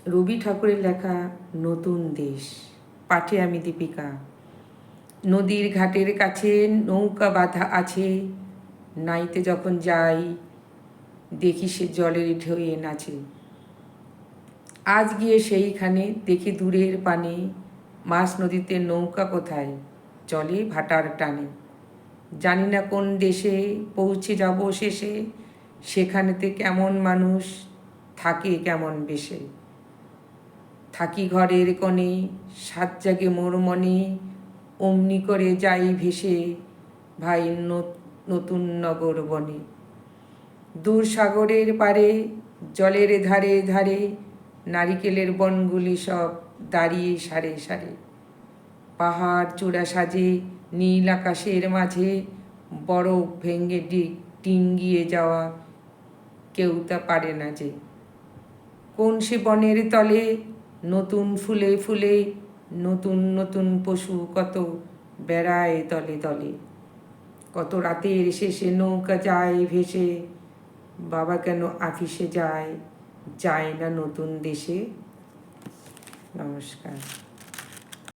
রবি ঠাকুরের লেখা নতুন দেশ, পাঠে আমি দীপিকা। নদীর ঘাটের কাছে নৌকা বাঁধা আছে, নাইতে যখন যাই দেখি সে জলের ঢেউয়ে নাচে। আজ গিয়ে সেইখানে দেখি দূরের পানে, মাছ নদীতে নৌকা কোথায় চলে ভাটার টানে। জানি না কোন দেশে পৌঁছে যাব শেষে, সেখানেতে কেমন মানুষ থাকে কেমন বেশে। থাকি ঘরের কোণে, সাত জাগে মোর মনে, অমনি করে যাই ভেসে ভাই নতুন নগর বনে। দূর সাগরের পারে জলের ধারে ধারে, নারিকেলের বনগুলি সব দাঁড়িয়ে সারে সারে। পাহাড় চূড়া সাজে নীল আকাশের মাঝে, বরফ ভেঙে ডিঙ্গিয়ে যাওয়া কেউ তা পারে না যে। কোন সে বনের তলে নতুন ফুলে ফুলে, নতুন নতুন পশু কত বেড়ায় দলে দলে। কত রাতের শেষে নৌকা যায় ভেসে, বাবা কেন আফিসে যায়, যায় না নতুন দেশে। নমস্কার।